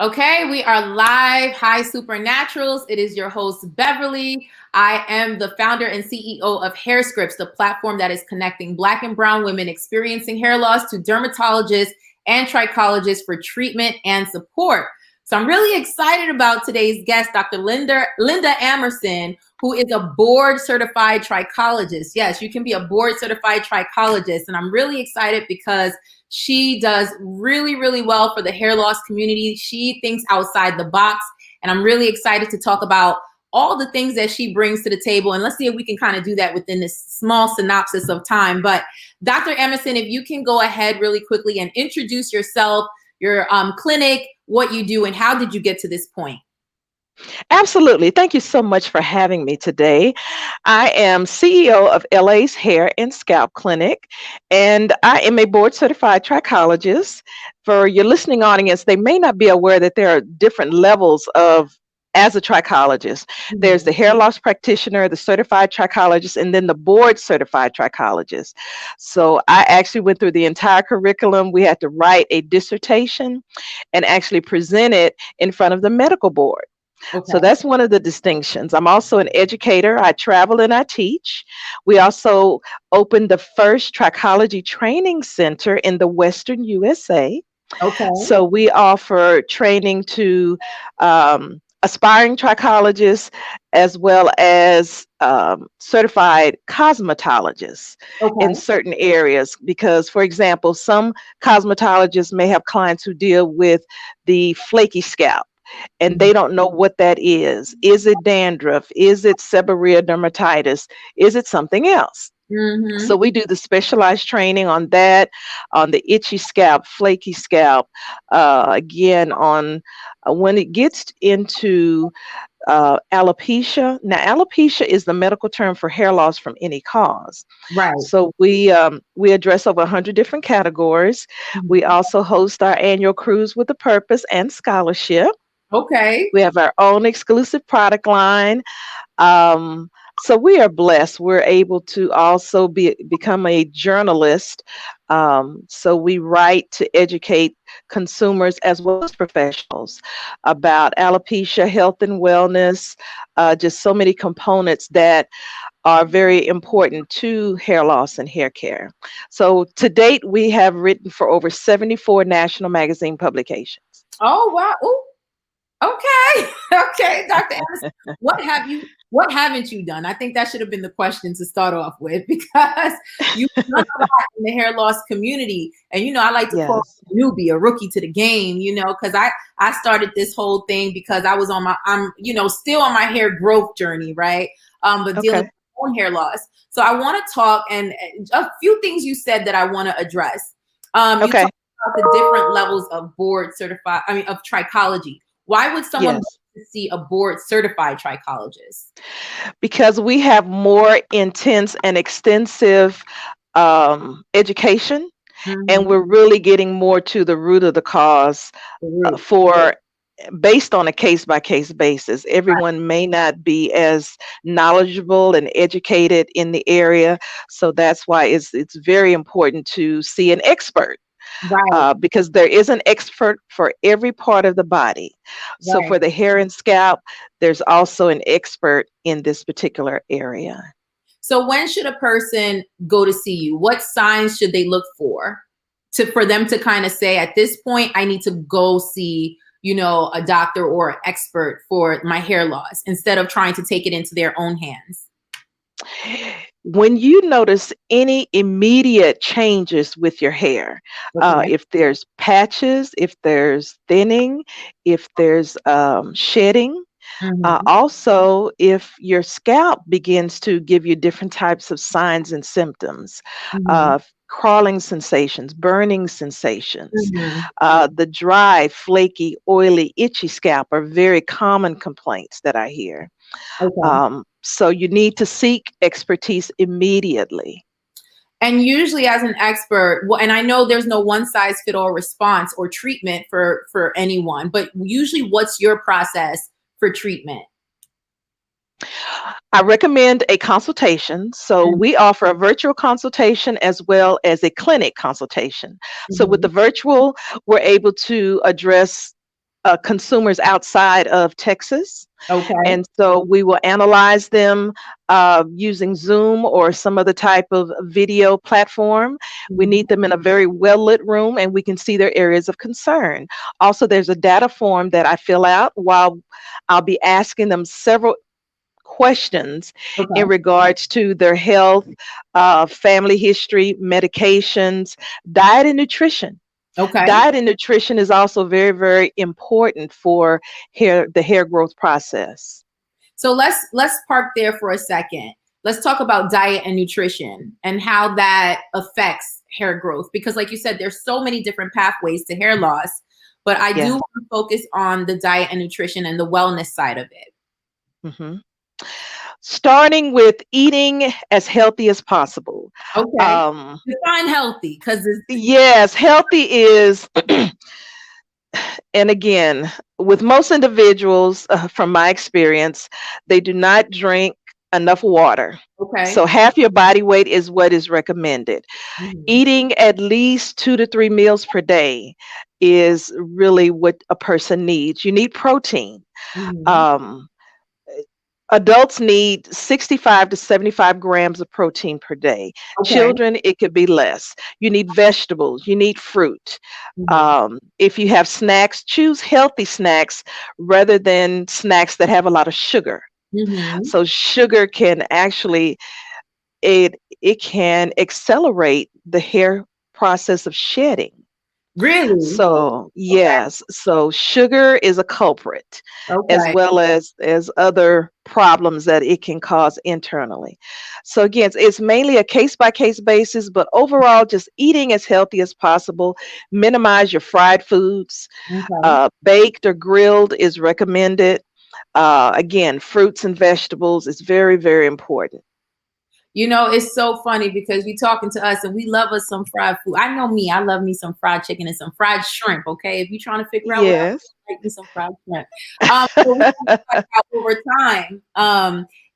Okay, we are live. Hi, Supernaturals. It is your host, Beverly. I am the founder and CEO of Hair Scripts, the platform that is connecting Black and Brown women experiencing hair loss to dermatologists and trichologists for treatment and support. So I'm really excited about today's guest, Dr. Linda Amerson, who is a board certified trichologist. Yes, you can be a board certified trichologist. And I'm really excited because she does really, really well for the hair loss community. She thinks outside the box. And I'm really excited to talk about all the things that she brings to the table. And let's see if we can kind of do that within this small synopsis of time. But Dr. Emerson, if you can go ahead really quickly and introduce yourself, your clinic, what you do, and how did you get to this point? Absolutely. Thank you so much for having me today. I am CEO of LA's Hair and Scalp Clinic, and I am a board certified trichologist. For your listening audience, they may not be aware that there are different levels of as a trichologist. There's Mhm. the hair loss practitioner, the certified trichologist, and then the board certified trichologist. So I actually went through the entire curriculum. We had to write a dissertation and actually present it in front of the medical board. So Okay. that's one of the distinctions. I'm also an educator. I travel and I teach. We also opened the first trichology training center in the Western USA. Okay. So we offer training to aspiring trichologists as well as certified cosmetologists in Okay. certain areas. Because, for example, some cosmetologists may have clients who deal with the flaky scalp and Mhm. they don't know what that is. Is it dandruff? Is it seborrhea dermatitis? Is it something else? So Mhm. we do the specialized training on that, on the itchy scalp, flaky scalp. Again, on when it gets into alopecia. Now, alopecia is the medical term for hair loss from any cause. Right. So we address over 100 different categories. We Mhm. also host our annual cruise with a purpose and scholarship. Okay. We have our own exclusive product line. Um, so we are blessed. We're able to also become a journalist. So we write to educate consumers as well as professionals about alopecia, health and wellness, just so many components that are very important to hair loss and hair care. So to date, we have written for over 74 national magazine publications. Oh wow. Ooh, okay. Okay, Dr. Anderson. What haven't you done? I think that should have been the question to start off with because you've done a lot in the hair loss community. And I like to call Yes. a newbie, a rookie to the game, because I started this whole thing because I'm, still on my hair growth journey, right? But dealing with Okay. my own hair loss. So I want to talk and a few things you said that I want to address. You Okay. talked about the different levels of of trichology. Why would someone want Yes. to see a board certified trichologist? Because we have more intense and extensive education, and Mhm. we're really getting more to the root of the cause The root. for based on a case by case basis. Right. Everyone may not be as knowledgeable and educated in the area, so that's why it's very important to see an expert Right. because there is an expert for every part of the body. So Right. for the hair and scalp, there's also an expert in this particular area. So when should a person go to see you? What signs should they look for them to kind of say at this point I need to go see, a doctor or an expert for my hair loss instead of trying to take it into their own hands? When you notice any immediate changes with your hair, Okay. if there's patches, if there's thinning, if there's shedding, Mhm. also, if your scalp begins to give you different types of signs and symptoms, Mhm. crawling sensations, burning sensations, Mhm. the dry, flaky, oily, itchy scalp are very common complaints that I hear. Okay. So you need to seek expertise immediately. And usually as an expert, well, and I know there's no one size fit all response or treatment for anyone, but usually what's your process for treatment? I recommend a consultation. So we offer a virtual consultation as well as a clinic consultation. So with the Mhm. virtual, we're able to address consumers outside of Texas. Okay. And so we will analyze them using Zoom or some other type of video platform. We Mhm. need them in a very well lit room and we can see their areas of concern. Also, there's a data form that I fill out while I'll be asking them several questions in Okay. regards to their health, family history, medications, diet, and nutrition. Okay. Diet and nutrition is also very, very important for the hair growth process. So let's park there for a second. Let's talk about diet and nutrition and how that affects hair growth, because like you said, there's so many different pathways to hair loss, but I do Yeah. want to focus on the diet and nutrition and the wellness side of it. hmm Starting with eating as healthy as possible. Okay. Um, Define healthy, because it's yes, healthy is, and again, with most individuals, from my experience, they do not drink enough water. okay. So half your body weight is what is recommended. Mhm. Eating at least 2 to 3 meals per day is really what a person needs. You need protein. Mhm. Um, Adults need 65 to 75 grams of protein per day. Okay. Children, it could be less. You need vegetables, you need fruit. Mhm. If you have snacks, choose healthy snacks rather than snacks that have a lot of sugar. Mhm. So sugar can actually it can accelerate the hair process of shedding. Really? So, Okay. yes, so sugar is a culprit as Okay. well as other problems that it can cause internally. So again, it's mainly a case by case basis, but overall just eating as healthy as possible, minimize your fried foods. Okay. Baked or grilled is recommended. Again, fruits and vegetables is very, very important. You know, it's so funny because you talking to us and we love us some fried food. I know me, I love me some fried chicken and some fried shrimp. Okay. If you're trying to figure out what I Yes. like, me some fried shrimp. But we talk about how over time,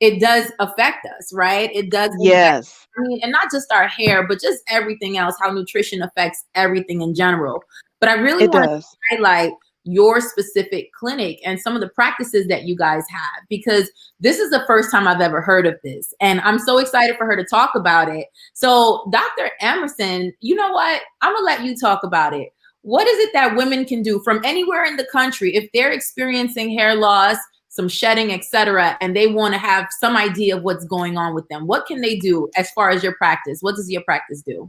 it does affect us, right? It does impact, Yes, I mean, and not just our hair, but just everything else, how nutrition affects everything in general. But I really it want to does. highlight your specific clinic and some of the practices that you guys have, because this is the first time I've ever heard of this. And I'm so excited for her to talk about it. So, Dr. Amerson, you know what? I'm going to let you talk about it. What is it that women can do from anywhere in the country if they're experiencing hair loss, some shedding, etc., and they want to have some idea of what's going on with them? What can they do as far as your practice? What does your practice do?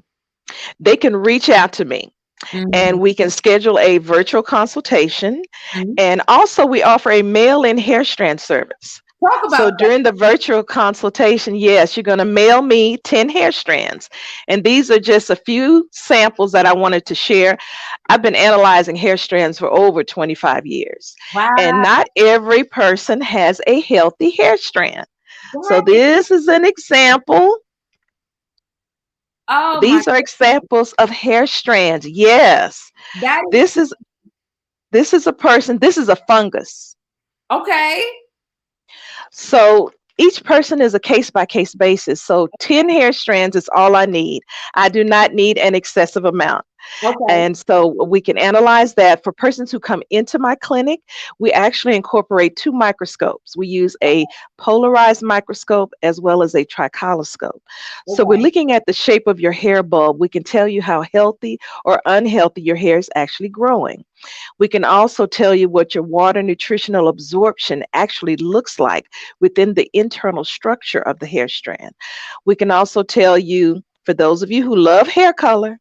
They can reach out to me Mhm. and we can schedule a virtual consultation. Mhm. And also, we offer a mail in hair strand service. Talk about So during the virtual consultation, yes, you're going to mail me 10 hair strands. And these are just a few samples that I wanted to share. I've been analyzing hair strands for over 25 years, and wow. not every person has a healthy hair strand. So Right. this is an example. Oh my, These are examples of hair strands. Yes. that is This is a person, this is a fungus. okay. So each person is a case by case basis. So 10 hair strands is all I need. I do not need an excessive amount. Okay. And so we can analyze that. For persons who come into my clinic, we actually incorporate two microscopes. We use a polarized microscope as well as a tricoloscope. So we're Okay. looking at the shape of your hair bulb. We can tell you how healthy or unhealthy your hair is actually growing. We can also tell you what your water nutritional absorption actually looks like within the internal structure of the hair strand. We can also tell you, for those of you who love hair color,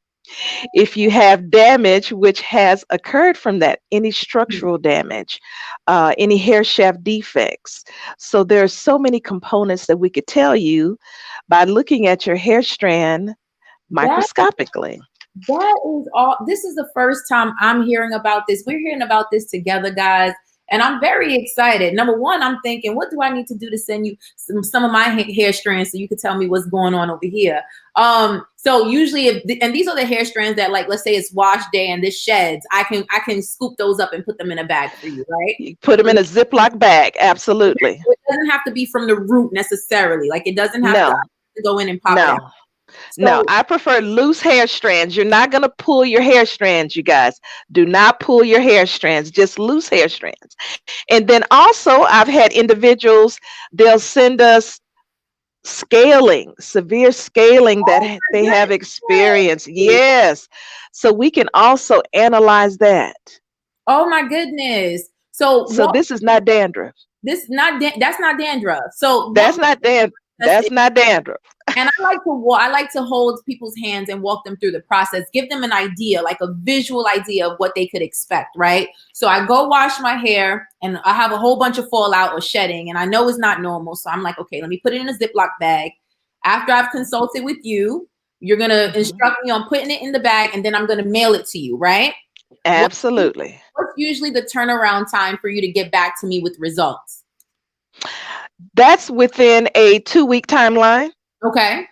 if you have damage which has occurred from that, any structural damage, any hair shaft defects. So there are so many components that we could tell you by looking at your hair strand That microscopically. that is all. This is the first time I'm hearing about this. We're hearing about this together, guys. And I'm very excited. Number one, I'm thinking, what do I need to do to send you some of my hair strands so you can tell me what's going on over here? So usually, and these are the hair strands that, like, let's say it's wash day and this sheds, I can scoop those up and put them in a bag for you, right? You put them in a Ziploc bag, absolutely. It doesn't have to be from the root necessarily. Like, it doesn't have to No, go in and pop it out. no. No, So, I prefer loose hair strands. You're not going to pull your hair strands, you guys. Do not pull your hair strands, just loose hair strands. And then also, I've had individuals, they'll send us scaling, severe scaling that oh my they have experienced. goodness. Yes. So we can also analyze that. Oh my goodness. So So what this is not dandruff. that's not dandruff. So what That's not dan- process that's not dandruff. and I like to hold people's hands and walk them through the process, give them an idea, like a visual idea of what they could expect, right? So I go wash my hair and I have a whole bunch of fallout or shedding, and I know it's not normal. So I'm like, okay, let me put it in a Ziploc bag. After I've consulted with you, you're gonna Mhm. instruct me on putting it in the bag, and then I'm gonna mail it to you, right? What, Absolutely. what's usually the turnaround time for you to get back to me with results? That's within a 2-week timeline. Okay.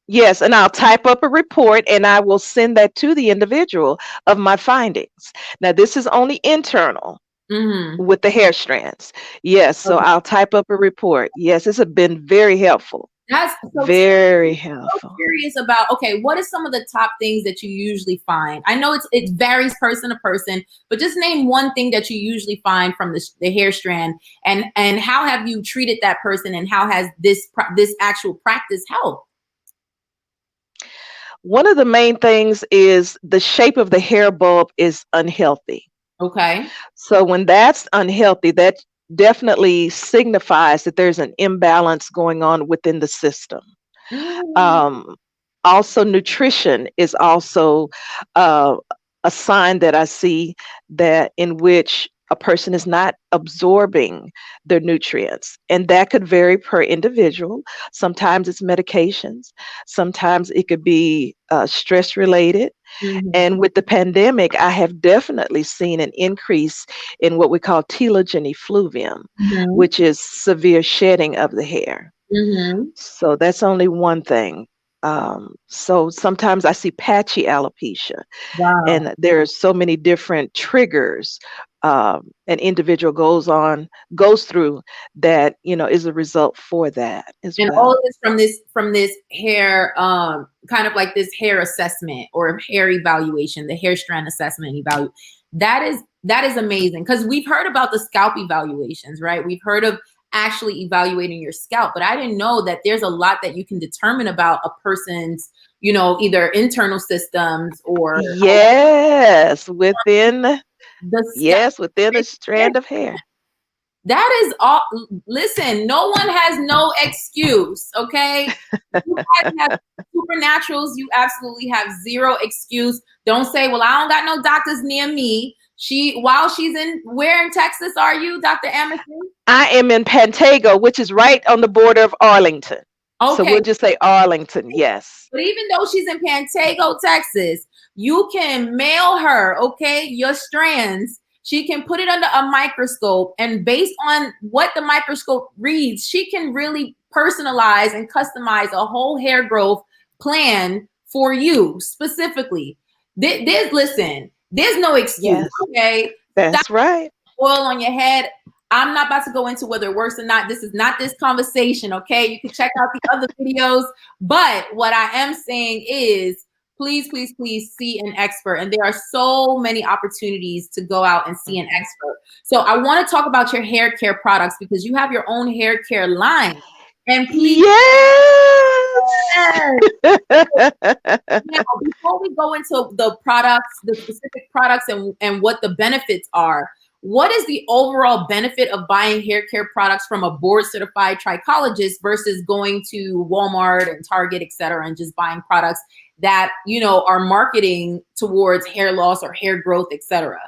Yes, and I'll type up a report and I will send that to the individual of my findings. Now, this is only internal Mm-hmm. with the hair strands. Yes, so Okay. I'll type up a report. Yes, it's been very helpful. That's so Very so helpful. curious about, okay, what are some of the top things that you usually find? I know it varies person to person, but just name one thing that you usually find from the hair strand, and how have you treated that person, and how has this actual practice helped? One of the main things is the shape of the hair bulb is unhealthy. Okay. So when that's unhealthy, that definitely signifies that there's an imbalance going on within the system. Mm, Um, Also, nutrition is also uh, a sign that I see that in which a person is not absorbing their nutrients, and that could vary per individual. Sometimes it's medications, sometimes it could be stress related. mhm, And with the pandemic, I have definitely seen an increase in what we call telogen effluvium, mhm, which is severe shedding of the hair. mhm. So that's only one thing. So sometimes I see patchy alopecia, Wow. and there are so many different triggers an individual goes through that is a result for that as And all well. of this from this hair, kind of like this hair assessment or hair evaluation, the hair strand assessment and evaluate. That is amazing, because we've heard about the scalp evaluations, right? We've heard of actually evaluating your scalp, but I didn't know that there's a lot that you can determine about a person's, either internal systems or Yes, within the scalp. yes, within a strand of hair. That is all. Listen, no one has no excuse. Okay, you guys have supernaturals. You absolutely have zero excuse. Don't say, "Well, I don't got no doctors near me." While she's in, where in Texas are you, Dr. Amerson? I am in Pantego, which is right on the border of Arlington. So Okay, we'll just say Arlington. Yes. but even though she's in Pantego, Texas, you can mail her, okay, your strands. She can put it under a microscope, and based on what the microscope reads, she can really personalize and customize a whole hair growth plan for you specifically. There's no excuse, Yes. okay? Stop That's right. oil on your head. I'm not about to go into whether it works or not. This is not this conversation, okay? You can check out the other videos. But what I am saying is, please, please, please see an expert. And there are so many opportunities to go out and see an Mhm. expert. So I want to talk about your hair care products, because you have your own hair care line. And please, Yes. now, before we go into the products, the specific products, and what the benefits are, what is the overall benefit of buying hair care products from a board certified trichologist versus going to Walmart and Target, et cetera, and just buying products that, are marketing towards hair loss or hair growth, et cetera?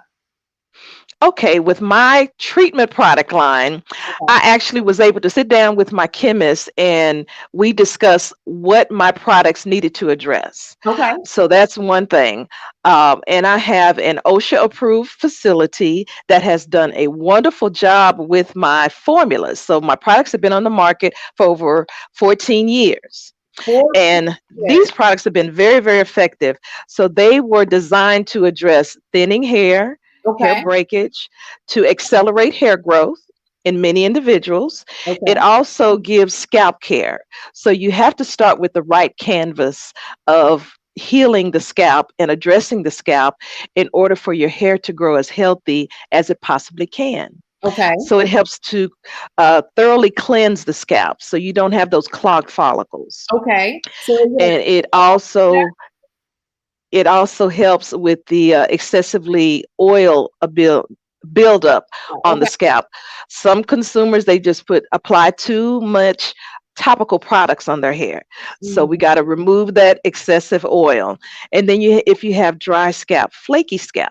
Okay, with my treatment product line, I actually was able to sit down with my chemist and we discussed what my products needed to address. Okay. So that's one thing. And I have an OSHA approved facility that has done a wonderful job with my formulas. So my products have been on the market for over 14 years. 4 And years. these products have been very, very effective. So they were designed to address thinning hair Okay. breakage, to accelerate hair growth, in many individuals. It Okay. also gives scalp care. So you have to start with the right canvas of healing the scalp and addressing the scalp in order for your hair to grow as healthy as it possibly can. Okay. So it helps to thoroughly cleanse the scalp so you don't have those clogged follicles. Okay. So is it And it also helps with the excessively oil buildup on the okay. scalp. Some consumers, they just apply too much topical products on their hair. So we Mhm. got to remove that excessive oil. And then if you have dry scalp, flaky scalp,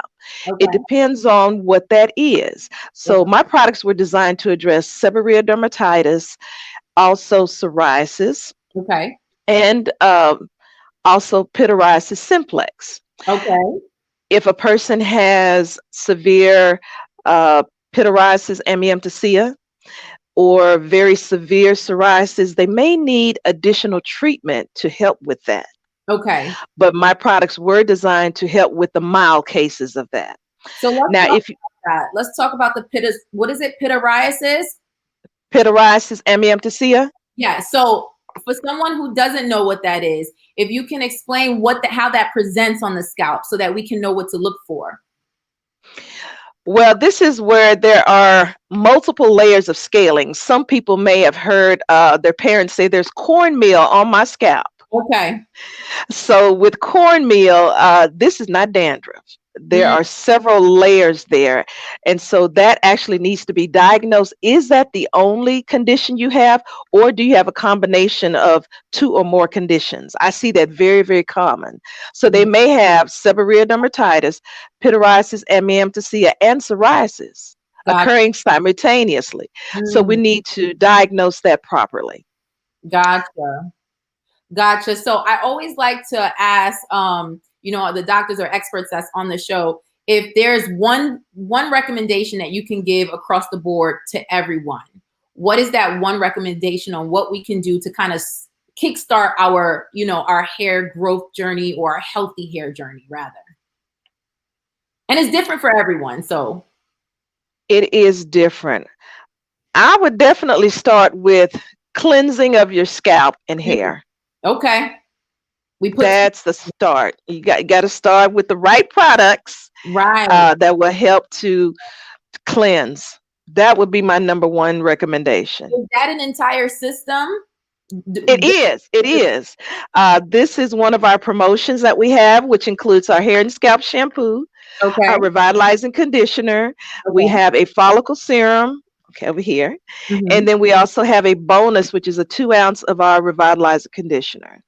it Okay. depends on what that is. So Okay. my products were designed to address seborrheic dermatitis, also psoriasis, Okay. and also pityriasis simplex. Okay. If a person has severe uh, pityriasis amiemtacia or very severe psoriasis, they may need additional treatment to help with that. Okay. But my products were designed to help with the mild cases of that. So let's Now, talk if about that. Let's talk about the what is it? Pityriasis? pityriasis amiemtacia, Yeah. So for someone who doesn't know what that is, if you can explain how that presents on the scalp so that we can know what to look for. well, this is where there are multiple layers of scaling. Some people may have heard their parents say, "There's cornmeal on my scalp." Okay. So with cornmeal, this is not dandruff. There Mm, are several layers there. And so that actually needs to be diagnosed. Is that the only condition you have, or do you have a combination of two or more conditions? I see that very, very common. So they mm, may have seborrheic dermatitis, pityriasis, amiemtacia, and psoriasis got, occurring simultaneously. So we mm, need to diagnose that properly. gotcha. Gotcha. So I always like to ask, the doctors or experts that's on the show, if there's one recommendation that you can give across the board to everyone, what is that one recommendation on what we can do to kind of kickstart our hair growth journey or our healthy hair journey rather? And it's different for everyone. So It is different. I would definitely start with cleansing of your scalp and mm, hair. okay, we put That's the start. You got to start with the right products right. that will help to cleanse. That would be my number one recommendation. Is that an entire system? It is. It is. This is one of our promotions that we have, which includes our hair and scalp shampoo, Okay. our revitalizing conditioner. We Okay. have a follicle serum. Okay, over here. And Hmm. then we also have a bonus, which is a 2 ounce of our revitalizer conditioner.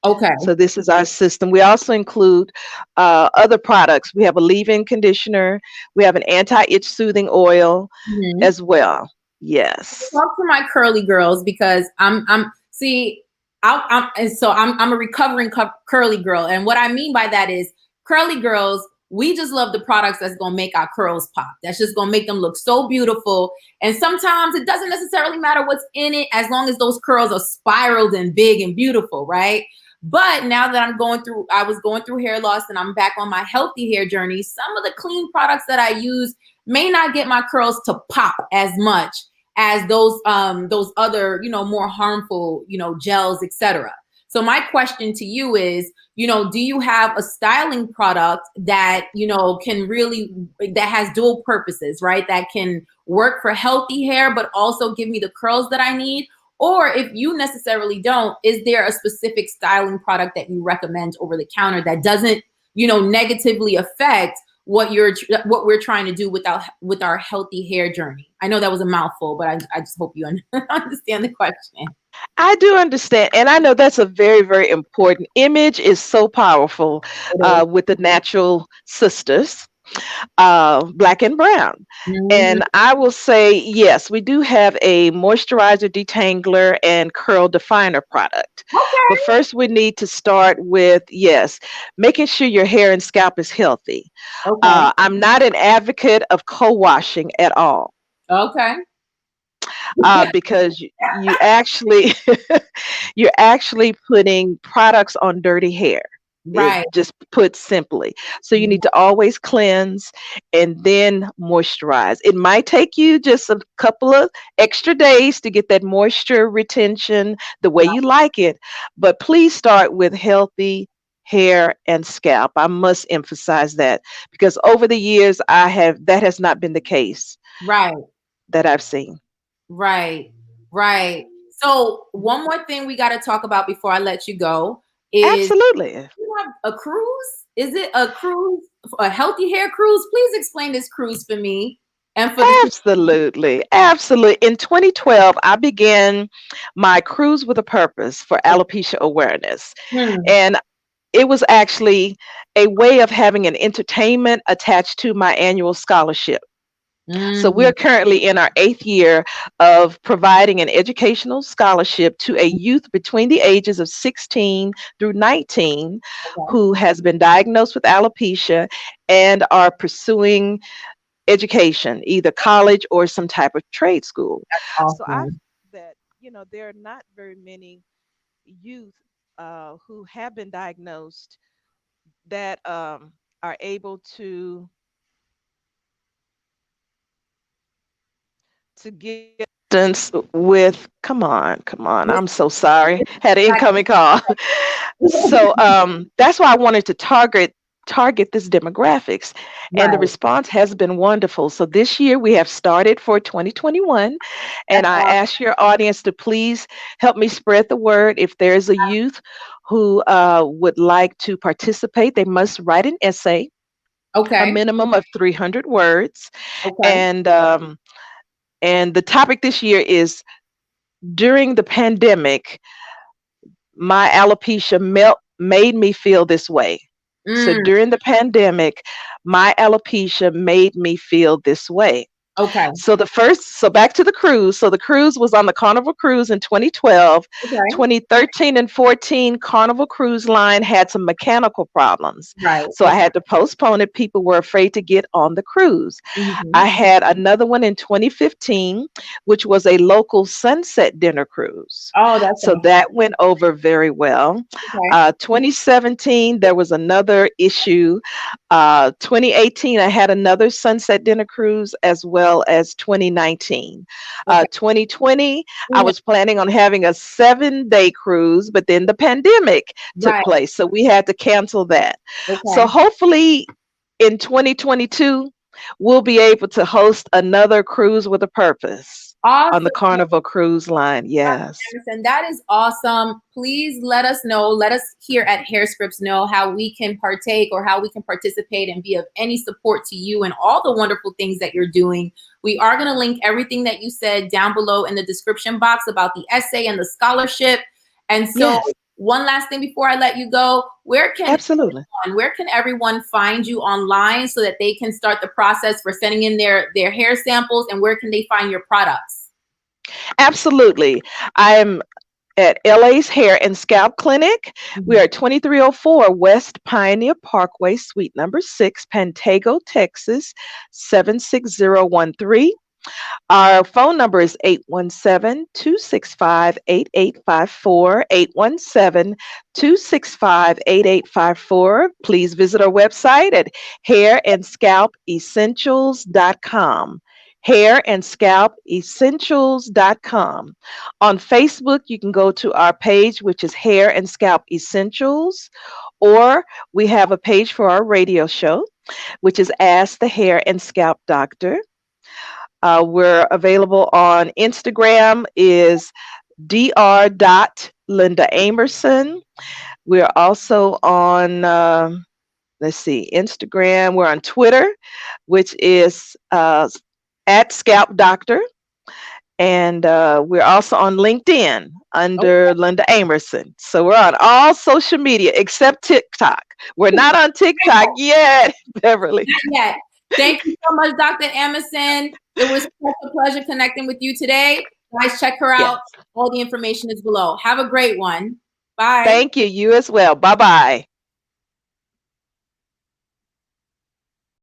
Okay. So this is our system. We also include other products. We have a leave-in conditioner. We have an anti-itch soothing oil Mhm. as well. Yes. Talk to my curly girls because I'm see I'm a recovering curly girl, and what I mean by that is curly girls. We just love the products that's gonna make our curls pop. That's just gonna make them look so beautiful. And sometimes it doesn't necessarily matter what's in it as long as those curls are spiraled and big and beautiful, right? But now that I was going through hair loss and I'm back on my healthy hair journey. Some of the clean products that I use may not get my curls to pop as much as those other more harmful gels, etc. So my question to you is, do you have a styling product that can really, that has dual purposes, right, that can work for healthy hair but also give me the curls that I need? Or if you necessarily don't, is there a specific styling product that you recommend over the counter that doesn't negatively affect what we're trying to do with our healthy hair journey? I know that was a mouthful, but I just hope you understand the question. I do understand. And I know that's a very, very important. Image is so powerful It is. with the natural sisters, black and brown. Mhm. And I will say, yes, we do have a moisturizer detangler and curl definer product. But first, we need to start with, yes, making sure your hair and scalp is healthy. Okay. I'm not an advocate of co-washing at all Okay. because you actually you're actually putting products on dirty hair. It Right. just put simply. So you need to always cleanse and then moisturize. It might take you just a couple of extra days to get that moisture retention the way Right. you like it, but please start with healthy hair and scalp. I must emphasize that because over the years that has not been the case Right. that I've seen. Right. Right. So one more thing we got to talk about before I let you go is Absolutely. you have a cruise? Is it a cruise, a healthy hair cruise? Please explain this cruise for me and for the. Absolutely. Absolutely. In 2012, I began my cruise with a purpose for alopecia awareness. Hmm. And it was actually a way of having an entertainment attached to my annual scholarship. So Mm. we're currently in our 8th year of providing an educational scholarship to a youth between the ages of 16 through 19 Okay. who has been diagnosed with alopecia and are pursuing education, either college or some type of trade school. So I Awesome. feel that, there are not very many youth who have been diagnosed that are able to get assistance with, come on, With- I'm so sorry, had an incoming call. So that's why I wanted to target this demographics, and the Right. response has been wonderful. So this year we have started for 2021, and That's I awesome. ask your audience to please help me spread the word. If there's a youth who would like to participate, they must write an essay, a Okay. minimum of 300 words, Okay. and the topic this year is during the pandemic, my alopecia made me feel this way. So Mm. during the pandemic, my alopecia made me feel this way. Okay. So back to the cruise. So the cruise was on the Carnival Cruise in 2012. Okay. 2013 and 14, Carnival Cruise Line had some mechanical problems. Right. So I Okay. had to postpone it. People were afraid to get on the cruise. Hmm. I had another one in 2015, which was a local sunset dinner cruise. Oh, that's So awesome. that went over very well. Okay. 2017, there was another issue. 2018, I had another sunset dinner cruise, as well as 2019. Okay. 2020, I was planning on having a 7-day cruise, but then the pandemic took Right. place. So we had to cancel that. So Okay. hopefully in 2022, we'll be able to host another cruise with a purpose on the Awesome. Carnival Cruise Line. Yes. Emerson, that is awesome. Please let us know. Let us here at Hair Scripts know how we can partake or how we can participate and be of any support to you and all the wonderful things that you're doing. We are going to link everything that you said down below in the description box about the essay and the scholarship. And so, Yes, one last thing before I let you go, absolutely. where can everyone find you online so that they can start the process for sending in their hair samples, and where can they find your products? Absolutely. I am at LA's Hair and Scalp Clinic. We are Mhm. at 2304 West Pioneer Parkway, Suite number 6, Pantego, Texas, 76013. Our phone number is 817-265-8854, 817-265-8854. Please visit our website at hairandscalpessentials.com. Hairandscalpessentials.com. On Facebook, you can go to our page, which is Hair and Scalp Essentials, or we have a page for our radio show, which is Ask the Hair and Scalp Doctor. We're available on Instagram is dr.linda Amerson. We're also on, let's see, Instagram. We're on Twitter, which is at Scalp Doctor. And we're also on LinkedIn under Linda Amerson. So we're on all social media except TikTok. We're not on TikTok yet, Beverly. Yet. Thank you so much, Dr. Amerson. It was such a pleasure connecting with you today. Guys, check her Yes. out. All the information is below. Have a great one. Bye. Thank you. You as well. Bye bye.